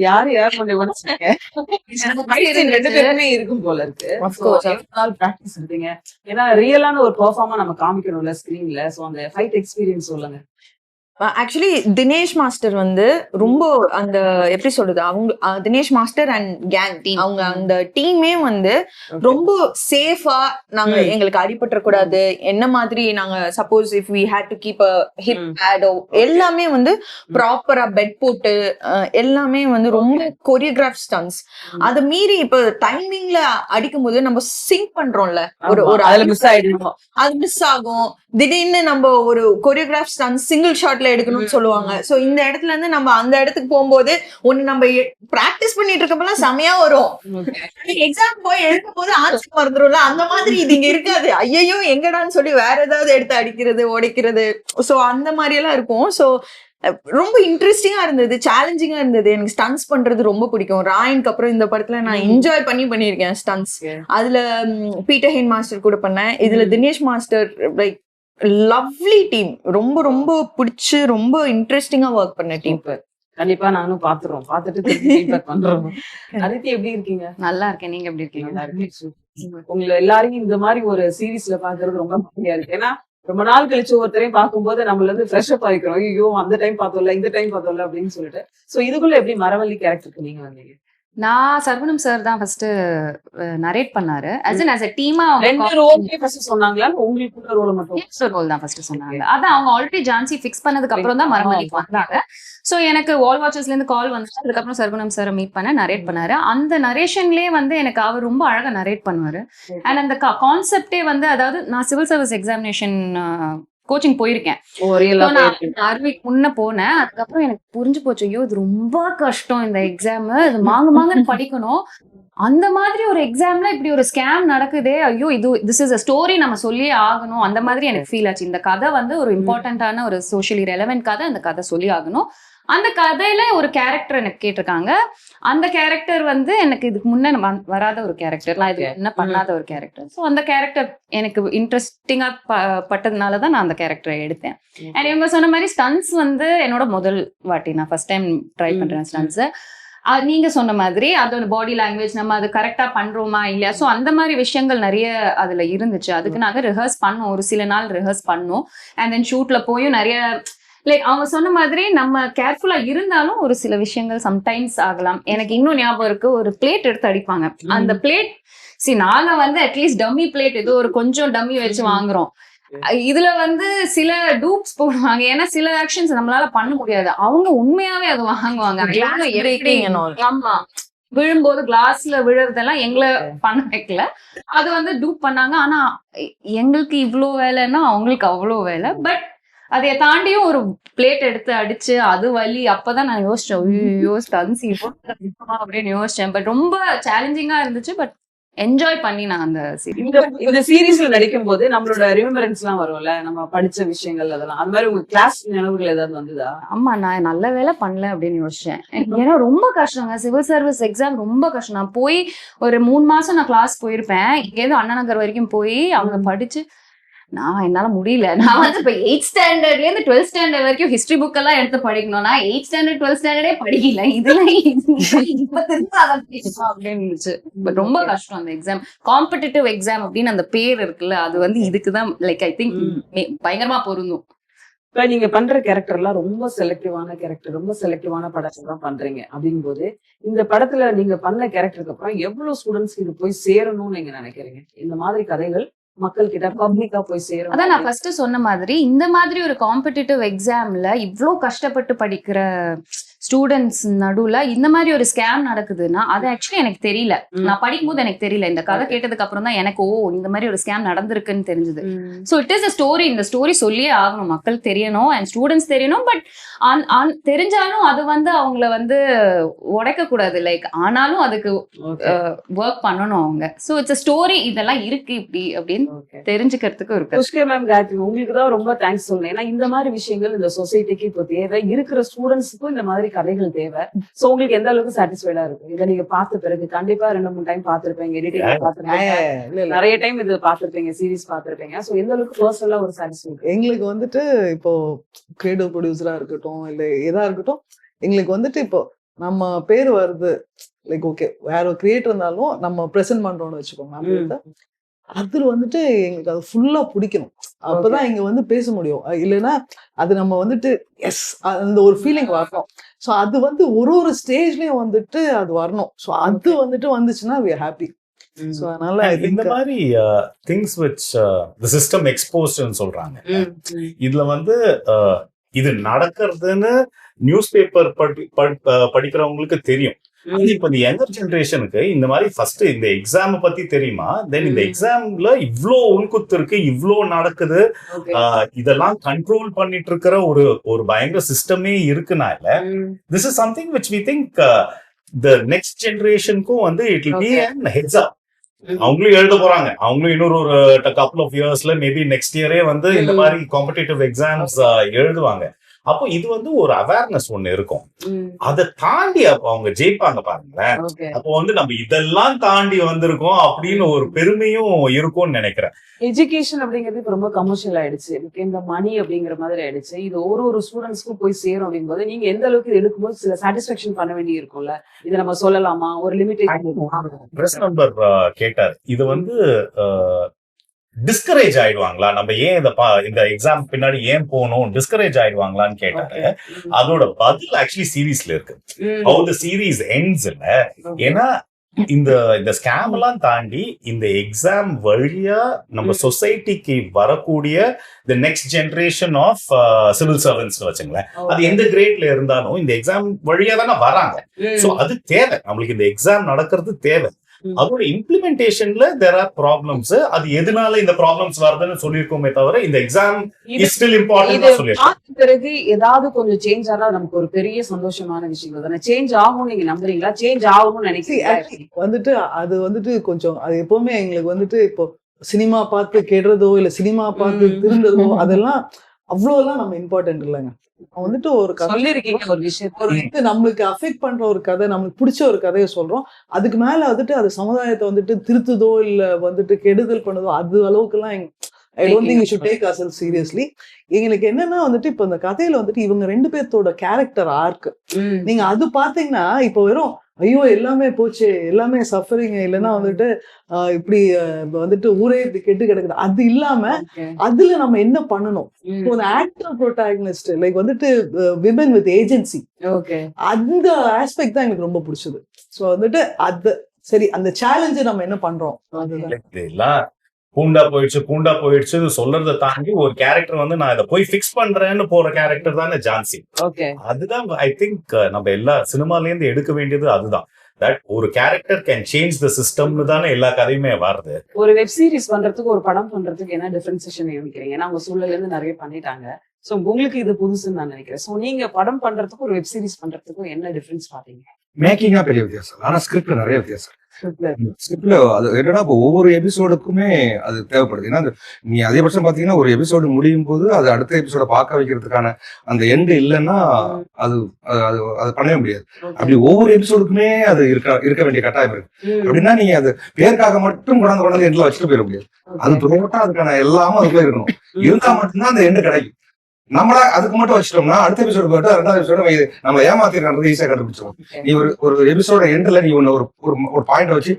யாரு கொஞ்சம் உடைச்சிட்டீங்க? 2 பேருமே இருக்கும் போல இருக்கு. பிராக்டிஸ் எடுத்தீங்க, ஏன்னா ரியலான ஒரு பெர்ஃபார்மா நம்ம காமிக்கணும்ல ஸ்கிரீன்ல. சோ அந்த ஃபைட் எக்ஸ்பீரியன்ஸ் சொல்லுங்க. ஆக்சுவலி தினேஷ் மாஸ்டர் வந்து ரொம்ப அந்த எப்படி சொல்றது, அவங்க தினேஷ் மாஸ்டர் அண்ட் கேங் அவங்க அந்த டீமே வந்து ரொம்ப சேஃபா, நாங்க எங்களுக்கு அடிபட்டுற கூடாது, என்ன மாதிரி நாங்க suppose if we had to keep a hip பேடோ எல்லாமே வந்து ப்ராப்பரா பெட் போட்டு எல்லாமே வந்து ரொம்ப கொரியோகிராஃப் ஸ்டன்ஸ். அதை மீறி இப்ப டைமிங்ல அடிக்கும் போது நம்ம சிங்க் பண்றோம்ல, ஒரு மிஸ் ஆகும். திடீர்னு நம்ம ஒரு கொரியோகிராஃப் ஸ்டன்ஸ் சிங்கிள் ஷாட்ல எடுக்கணும்னு சொல்லுவாங்க. சோ இந்த இடத்துல இருந்து நம்ம அந்த இடத்துக்கு போகும்போது ஒண்ணு நம்ம பிராக்டிஸ் பண்ணிட்டு இருக்கப்பெல்லாம் செமையா வரும். எக்ஸாம் போய் எழுதும் போது ஆன்சர் மறந்துடும்ல, அந்த மாதிரி இது இங்க இருக்காது. ஐயோ எங்கடான்னு சொல்லி வேற ஏதாவது எடுத்து அடிக்கிறது உடைக்கிறது. சோ அந்த மாதிரி எல்லாம் இருக்கும். சோ ரொம்ப இன்ட்ரெஸ்டிங்கா இருந்தது, சேலஞ்சிங்கா இருந்தது. எனக்கு ஸ்டன்ஸ் பண்றது ரொம்ப பிடிக்கும். ராயனுக்கு அப்புறம் இந்த படத்துல நான் என்ஜாய் பண்ணிருக்கேன் ஸ்டன்ஸ். அதுல பீட்டர் ஹெயின் மாஸ்டர் கூட பண்ணேன். இதுல Dinesh master like lovely team, ரொம்ப ரொம்ப பிடிச்சு ரொம்ப இன்ட்ரெஸ்டிங்கா ஒர்க் பண்ண டீம். கண்டிப்பா நானும் பார்த்துட்டு பண்றோம். அதித்தி எப்படி இருக்கீங்க? நல்லா இருக்கேன், நீங்க எப்படி இருக்கீங்க? உங்களை எல்லாரையும் இந்த மாதிரி ஒரு சீரீஸ்ல பாக்குறது ரொம்ப மகிழ்ச்சியா இருக்கு. ஏன்னா ரொம்ப நாள் கழிச்சு ஒருத்தரையும் பார்க்கும்போது நம்மள வந்து ஃப்ரெஷ் அப் ஆயிக்கிறோம். ஐயோ அந்த டைம் பார்த்தோம்ல இந்த டைம் பார்த்தோம்ல அப்படின்னு சொல்லிட்டு. சோ இதுக்குள்ள எப்படி மரவள்ளி கேரக்டருக்கு நீங்க வந்தீங்க? நான் சர்வனம் சார் தான் ஃபர்ஸ்ட் நரேட் பண்ணாரு. as a டீமா சொன்னாங்களா? உங்களுக்கு ரோல் மட்டும் ரோல் தான் ஃபர்ஸ்ட் சொன்னாங்க. அதான் அவங்க ஆல்ரெடி ஜான்சி ஃபிக்ஸ் பண்ணதுக்கு அப்புறம் தான் மரமல்லிக்கு வந்தாங்க. சோ எனக்கு வால் வாட்சர்ஸ்ல இருந்து கால் வந்துச்சு. அதுக்கப்புறம் சர்வனம் சார் மீட் பண்ண நரேட் பண்ணாரு. அந்த நரேஷன்லயே வந்து எனக்கு அவர் ரொம்ப அழகா நரேட் பண்ணுவாரு. அண்ட் அந்த கான்செப்டே வந்து, அதாவது நான் சிவில் சர்வீஸ் எக்ஸாமினேஷன் கோச்சிங் போயிருக்கேன். ஆர்விக்கு முன்ன போனேன். அதுக்கப்புறம் எனக்கு புரிஞ்சு போச்சு, ஐயோ இது ரொம்ப கஷ்டம் இந்த எக்ஸாம், இது மாங்கன்னு படிக்கணும். அந்த மாதிரி ஒரு எக்ஸாம்ல இப்படி ஒரு ஸ்கேம் நடக்குதே, ஐயோ திஸ் இஸ் அ ஸ்டோரி, நம்ம சொல்லியே ஆகணும். அந்த மாதிரி எனக்கு ஃபீல் ஆச்சு. இந்த கதை வந்து ஒரு இம்பார்ட்டன்டான ஒரு சோஷியலி ரெலவென்ட் கதை, அந்த கதை சொல்லி ஆகணும். அந்த கதையில ஒரு கேரக்டர் எனக்கு கேட்டிருக்காங்க. அந்த கேரக்டர் வந்து எனக்கு இதுக்கு முன்ன வராத ஒரு கேரக்டர், நான் இது என்ன பண்ணாத ஒரு கேரக்டர். ஸோ அந்த கேரக்டர் எனக்கு இன்ட்ரெஸ்டிங்கா பட்டதுனாலதான் நான் அந்த கேரக்டரை எடுத்தேன். அண்ட் இவங்க சொன்ன மாதிரி ஸ்டன்ஸ் வந்து என்னோட முதல் வாட்டி, நான் ஃபர்ஸ்ட் டைம் ட்ரை பண்றேன் ஸ்டன்ஸ். நீங்க சொன்ன மாதிரி அதோட பாடி லாங்குவேஜ் நம்ம அது கரெக்டா பண்றோமா இல்லையா, ஸோ அந்த மாதிரி விஷயங்கள் நிறைய அதுல இருந்துச்சு. அதுக்கு நாங்க ரிஹர்ஸ் பண்ணோம், ஒரு சில நாள் ரிஹர்ஸ் பண்ணோம். அண்ட் தென் ஷூட்ல போயும் நிறைய லைக் அவங்க சொன்ன மாதிரி நம்ம கேர்ஃபுல்லா இருந்தாலும் ஒரு சில விஷயங்கள் சம்டைம்ஸ் ஆகலாம். எனக்கு இன்னும் ஞாபகம் இருக்கு, ஒரு பிளேட் எடுத்து அடிப்பாங்க. அந்த பிளேட் நாங்க வந்து அட்லீஸ்ட் டம்மி பிளேட் ஏதோ ஒரு கொஞ்சம் டம்மி வச்சு வாங்குறோம். இதுல வந்து சில டூப்ஸ் போடுவாங்க. ஏன்னா சில ஆக்ஷன்ஸ் நம்மளால பண்ண முடியாது. அவங்க உண்மையாவே அதை வாங்குவாங்க. ஆமா, விழும்போது கிளாஸ்ல விழுறதெல்லாம் எங்களை பண்ண வைக்கல, அது வந்து டூப் பண்ணாங்க. ஆனா எங்களுக்கு இவ்ளோ வேலைன்னா அவங்களுக்கு அவ்வளோ வேலை. பட் அதை தாண்டியும் ஒரு பிளேட் எடுத்து அடிச்சு அது வலி. அப்பதான் நான் யோசிச்சேன் அப்படின்னு யோசிச்சேன். பட் ரொம்ப சேலஞ்சிங்கா இருந்துச்சு. பட் என்ஜாய் பண்ணி நான் அந்த இந்த சீரீஸ்ல நடிக்கும் போது நம்மளோட ரிமெம்பரன்ஸ் எல்லாம் வரும்ல, நம்ம படிச்ச விஷயங்கள் அதெல்லாம். அது மாதிரி உங்க கிளாஸ் நினைவுகள் ஏதாவது வந்ததா? ஆமா, நான் நல்ல வேலை பண்ணல அப்படின்னு யோசிச்சேன். ஏன்னா ரொம்ப கஷ்டங்க, சிவில் சர்வீஸ் எக்ஸாம் ரொம்ப கஷ்டம். நான் போய் ஒரு 3 மாசம் நான் கிளாஸ் போயிருப்பேன். இங்கேருந்து அண்ணா நகர் வரைக்கும் போய் அவங்க படிச்சு என்னால முடியல. நான் வந்து இப்ப 8th ஸ்டாண்டர்ட்ல இருந்து 12th ஸ்டாண்டர்ட் வரைக்கும் ஹிஸ்டரி புக் எல்லாம் எடுத்து படிக்கணும். நான் 8th ஸ்டாண்டர்ட் 12th ஸ்டாண்டர்டே படிக்கல. இதெல்லாம் அப்படின்னு இருந்துச்சு. பட் ரொம்ப கஷ்டம் அந்த எக்ஸாம். காம்படிட்டிவ் எக்ஸாம் அப்படின்னு அந்த பேர் இருக்குல்ல, அது வந்து இதுக்குதான் லைக் ஐ திங்க் பயங்கரமா பொருந்தும். இப்ப நீங்க பண்ற கேரக்டர் எல்லாம் ரொம்ப செலக்டிவான கேரக்டர், ரொம்ப செலக்டிவான படத்தை தான் பண்றீங்க. அப்படிங்கும் போது இந்த படத்துல நீங்க பண்ண கேரக்டருக்கு அப்புறம் எவ்வளவு ஸ்டூடெண்ட்ஸ் இது போய் சேரணும்னு நீங்க நினைக்கிறீங்க? இந்த மாதிரி கதைகள் மக்கள் கிட்ட பப்ளிக்கா போய் சேரும். அதான் நான் ஃபர்ஸ்ட் சொன்ன மாதிரி இந்த மாதிரி ஒரு காம்படிட்டிவ் எக்ஸாம்ல இவ்ளோ கஷ்டப்பட்டு படிக்கிற ஸ்டூடெண்ட்ஸ் நடுவுல இந்த மாதிரி ஒரு ஸ்கேம் நடக்குதுன்னா அது ஆக்சுவலி எனக்கு தெரியல. நான் படிக்கும் போது எனக்கு தெரியல. இந்த கதை கேட்டதுக்கு அப்புறம் தான் எனக்கு இந்த மாதிரி ஒரு ஸ்கேம் நடந்திருக்குன்னு தெரிஞ்சது. So it is a story. இந்த ஸ்டோரி சொல்லியே ஆகணும், மக்களுக்கு தெரியணும் அண்ட் ஸ்டூடெண்ட்ஸ் தெரியணும். பட் தெரிஞ்சாலும் அது வந்து அவங்கள வந்து உடைக்க கூடாது. லைக் ஆனாலும் அதுக்கு ஒர்க் பண்ணணும் அவங்க. ஸோ இட்ஸ் அ ஸ்டோரி, இதெல்லாம் இருக்கு இப்படி அப்படின்னு தெரிஞ்சுக்கிறதுக்கு இருக்கு. புஷ்கே மேம், காயத்ரி உங்களுக்கு தான் ரொம்ப தேங்க்ஸ் சொல்லணும். ஏன்னா இந்த மாதிரி விஷயங்கள் இந்த சொசைட்டிக்கு இப்போ தேவை, இருக்கிற ஸ்டூடெண்ட்ஸுக்கும் இந்த மாதிரி கதைகள் தேவை. சோ உங்களுக்கு எந்த அளவுக்கு சாட்டிஸ்ஃபைடா இருக்கு இதை நீங்க பார்த்த பிறகு? கண்டிப்பா 2-3 டைம் பார்த்திருப்பீங்க, எடிட்டிங் பார்த்திருப்பீங்க, நிறைய டைம் இது பார்த்திருப்பீங்க, சீரிஸ் பார்த்திருப்பீங்க. சோ எந்த அளவுக்கு பர்சனலா ஒரு சாட்டிஸ்ஃபை? எங்களுக்கு வந்துட்டு இப்போ கிரியேட்டிவ் ப்ரொடியூசரா இருக்கட்டும் இல்ல எதா இருக்கட்டும், எங்களுக்கு வந்துட்டு இப்போ நம்ம பேர் வருது, லைக் ஓகே வேற ஒரு கிரியேட்டர் இருந்தாலும் நம்ம ப்ரெசென்ட் பண்றோம்னு வச்சுக்கோங்க, அதுல வந்துட்டு எங்களுக்கு அது ஃபுல்லா பிடிக்கணும். அப்பதான் இங்க வந்து பேச முடியும். இல்லைன்னா அது நம்ம வந்துட்டு எஸ் அந்த ஒரு ஃபீலிங் வரணும். ஸோ அது வந்து ஒரு ஸ்டேஜ்லயும் வந்துட்டு அது வரணும். ஸோ அது வந்துட்டு வந்துச்சுன்னா we are happy. ஸோ அதனால இந்த மாதிரி திங்ஸ் விச் தி சிஸ்டம் எக்ஸ்போஸ்ட்னு சொல்றாங்க. இதுல வந்து இது நடக்கிறதுன்னு நியூஸ் பேப்பர் படிக்கிறவங்களுக்கு தெரியும். இப்ப இந்த யங்கர் ஜெனரேஷனுக்கு இந்த மாதிரி ஃபர்ஸ்ட் இந்த எக்ஸாம் பத்தி தெரியுமா, தென் இந்த எக்ஸாம்ல இவ்ளோ உள்குத்து இருக்கு, இவ்ளோ நடக்குது, இதெல்லாம் கண்ட்ரோல் பண்ணிட்டு இருக்கிற ஒரு பயங்கர சிஸ்டமே இருக்குனால this is something which we think the next ஜெனரேஷனுக்கும் வந்து it will be an heads up. அவங்களும் எழுத போறாங்க, அவங்களும் இன்னொரு ஒரு கப்புள் ஆஃப் இயர்ஸ்ல மேபி நெக்ஸ்ட் இயரே வந்து இந்த மாதிரி காம்படிட்டிவ் எக்ஸாம்ஸ் எழுதுவாங்க. அப்போ இது வந்து ஒரு அவேர்னஸ் ஒண்ணு இருக்கும். அதை தாண்டி அப்ப அவங்க ஜெயிப்பாங்க பாருங்களேன். அப்போ வந்து நம்ம இதெல்லாம் தாண்டி வந்திருக்கோம் அப்படின்னு ஒரு பெருமையும் இருக்கும்னு நினைக்கிறேன். எஜுகேஷன் அப்படிங்கிறது இப்ப ரொம்ப கமர்ஷியல் ஆயிடுச்சு, இந்த மணி அப்படிங்கிற மாதிரி ஆயிடுச்சு. இது ஒரு ஸ்டூடெண்ட்ஸ்க்கும் போய் சேரும் அப்படிங்கும்போது நீங்க எந்த அளவுக்கு எடுக்கும்போது சில சாட்டிஸ்பாக்சன் பண்ண வேண்டி இருக்கும்ல, இதை நம்ம சொல்லலாமா, ஒரு லிமிட்டேஷன்? பிரஸ் நம்பர் கேட்டார், இது வந்து டிஸ்கரேஜ் ஆயிடுவாங்களா, நம்ம ஏன் இந்த எக்ஸாம் பின்னாடி ஏன் போகணும், டிஸ்கரேஜ் ஆயிடுவாங்களான்னு கேட்டாரு. அதோட பதில் ஆக்சுவலி சீரீஸ்ல இருக்கு. ஹவ் தி சீரீஸ் எண்ட்ஸ் இல்ல. ஏன்னா இந்த ஸ்கேம் எல்லாம் தாண்டி இந்த எக்ஸாம் வழியா நம்ம சொசைட்டிக்கு வரக்கூடிய the next generation of civil servants வச்சுங்களேன், அது எந்த கிரேட்ல இருந்தாலும் இந்த எக்ஸாம் வழியா தானே வராங்க. சோ அது தேவை, நம்மளுக்கு இந்த எக்ஸாம் நடக்கிறது தேவை. அதோட இம்ப்ளிமெண்டேஷன்ல தேர் ஆர் ப்ராப்ளம்ஸ். அது எதனால இந்த ப்ராப்ளம்ஸ் வருதுன்னு சொல்லியிருக்கோமே தவிர இந்த எக்ஸாம் இஸ் ஸ்டில் இம்பார்ட்டன்ட் சொல்லியிருக்கோம். பிறகு ஏதாவது கொஞ்சம் சேஞ்ச் ஆனா நமக்கு ஒரு பெரிய சந்தோஷமான விஷயம் தானே. சேஞ்ச் ஆகும் நீங்க நம்புறீங்களா? சேஞ்ச் ஆகும்னு நினைக்கிறீங்களா? வந்துட்டு அது வந்துட்டு கொஞ்சம் அது எப்பவுமே எங்களுக்கு வந்துட்டு இப்போ சினிமா பார்த்து கெடுறதோ இல்ல சினிமா பார்த்து திருந்ததோ அதெல்லாம் அவ்வளவுலாம் நம்ம இம்பார்ட்டன்ட் இல்லைங்க. வந்துட்டு ஒரு கதை நம்மளுக்கு அஃபெக்ட் பண்ற ஒரு கதை, நம்மளுக்கு பிடிச்ச ஒரு கதையை சொல்றோம். அதுக்கு மேல வந்துட்டு அது சமுதாயத்தை வந்துட்டு திருத்துதோ இல்ல வந்துட்டு கெடுதல் பண்ணுதோ அது அளவுக்கு எல்லாம் I don't think we should take ourselves seriously. எங்களுக்கு என்னன்னா வந்துட்டு இப்ப இந்த கதையில வந்துட்டு இவங்க 2 பேர்த்தோட கேரக்டர் ஆர்க் நீங்க அது பாத்தீங்கன்னா இப்போ வெறும் ஐயோ எல்லாமே போச்சு, எல்லாமே சஃபரிங், இல்லைன்னா வந்துட்டு இப்படி வந்துட்டு ஊரே இப்படி கெட்டு கிடக்குது. அது இல்லாம அதுல நம்ம என்ன பண்ணணும், ஆக்டர் ப்ரோட்டாகனிஸ்ட் லைக் வந்துட்டு விமன் வித் ஏஜென்சி, அந்த ஆஸ்பெக்ட் தான் எனக்கு ரொம்ப பிடிச்சது. ஸோ வந்துட்டு அது சரி, அந்த சேலஞ்சை நம்ம என்ன பண்றோம் அதுதான். பூண்டா போயிடுச்சு சொல்றதை தாண்டி ஒரு கேரக்டர் வந்து நான் இதை போய் ஃபிக்ஸ் பண்றேன்னு போற கேரக்டர் தானே ஜான்சி. அதுதான் ஐ திங்க் நம்ம எல்லா சினிமால இருந்து எடுக்க வேண்டியது அதுதான். தட் ஒரு கேரக்டர் கேன் சேஞ்ச் த சிஸ்டம்னு தானே எல்லா கதையுமே வருது. ஒரு வெப் சீரிஸ் பண்றதுக்கு ஒரு படம் பண்றதுக்கு என்ன டிஃபரன்சியேஷன் நினைக்கிறீங்க? ஏன்னா அவங்க சூழல்ல இருந்து நிறைய பண்ணிட்டாங்க. சோ உங்களுக்கு இது புதுசுன்னு நான் நினைக்கிறேன். சோ நீங்க படம் பண்றதுக்கும் ஒரு வெப் சீரிஸ் பண்றதுக்கும் என்ன டிஃபரன்ஸ் பாத்தீங்க? மேக்கிங்கா பெரிய வித்தியாசம், ஆனா ஸ்கிரிப்ட்ல நிறைய வித்தியாசம். ஸ்கிரிப்ட்ல அது என்னன்னா இப்போ ஒவ்வொரு எபிசோடுக்குமே அது தேவைப்படுது. ஏன்னா நீ அதிகபட்சம் பாத்தீங்கன்னா ஒரு எபிசோடு முடியும் போது அது அடுத்த எபிசோட பார்க்க வைக்கிறதுக்கான அந்த எண்டு இல்லைன்னா அது அது அது பண்ணவே முடியாது. அப்படி ஒவ்வொரு எபிசோடுக்குமே அது இருக்க வேண்டிய கட்டாயம் இருக்கு. அப்படின்னா நீங்க அது பேருக்காக மட்டும் கொண்டாந்து எண்ட்ல வச்சுட்டு போயிட முடியாது. அது துறையோட்டா அதுக்கான எல்லாமும் அதுக்குள்ள இருக்கணும். இருந்தா மட்டும்தான் அந்த எண்டு கிடைக்கும். நம்மளா அதுக்கு மட்டும் வச்சிட்டோம்னா அடுத்த எபிசோடு போயிட்டு 2வது எபிசோடு நம்மள ஏமாத்திருக்கான்றது ஈஸியா கண்டுபிடிச்சிடும். நீ ஒரு எபிசோட எண்ட்ல நீ ஒரு பாயிண்ட் வச்சு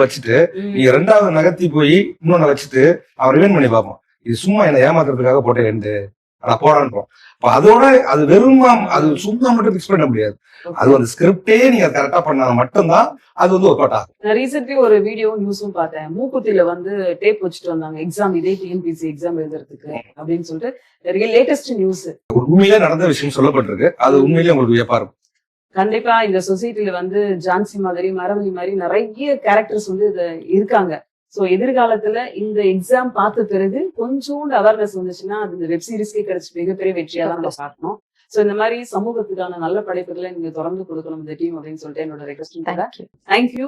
வச்சுட்டு நீ 2வது நகர்த்தி போய் இன்னொன்னு வச்சுட்டு அவன் ரிவைன் பண்ணி பார்ப்போம், இது சும்மா என்ன ஏமாத்துறதுக்காக போட்ட எண்டு ஆனா போடான்றோம். அதோட அது வெறும் அது சும்மா மட்டும் பிக்ஸ் பண்ண முடியாது. அது அந்த ஸ்கிரிப்டே நீங்க கரெக்டா பண்ணா மட்டும்தான் அது வந்து ஒர்க் அவுட் ஆகும். நான் ரீசென்ட்லி ஒரு வீடியோ நியூஸும் பார்த்தேன். மூக்குத்தில வந்து டேப் வச்சுட்டு வந்தாங்க எக்ஸாம், இதே டிஎன்பிசி எக்ஸாம் எழுதுறதுக்கு அப்படின்னு சொல்லிட்டு லேட்டஸ்ட் நியூஸ். உண்மையிலே நடந்த விஷயம் சொல்லப்பட்டிருக்கு. அது உண்மையிலேயே உங்களுக்கு வியப்பா இருக்கும். கண்டிப்பா இந்த சொசைட்டில வந்து ஜான்சி மாதிரி, மரவழி மாதிரி நிறைய கேரக்டர்ஸ் வந்து இருக்காங்க. ஸோ எதிர்காலத்துல இந்த எக்ஸாம் பார்த்த பிறகு கொஞ்சோண்டு அவேர்னஸ் வந்துச்சுன்னா அது இந்த வெப் சீரிஸ்க்கே கிடைச்ச மிகப்பெரிய வெற்றியா தான் நம்ம பார்க்கணும். ஸோ இந்த மாதிரி சமூகத்துக்கான நல்ல படைப்புகளை நீங்க தொடர்ந்து கொடுக்கணும் இந்த டீம் அப்படின்னு சொல்லிட்டு என்னோட ரெக்வஸ்ட். தேங்க்யூ.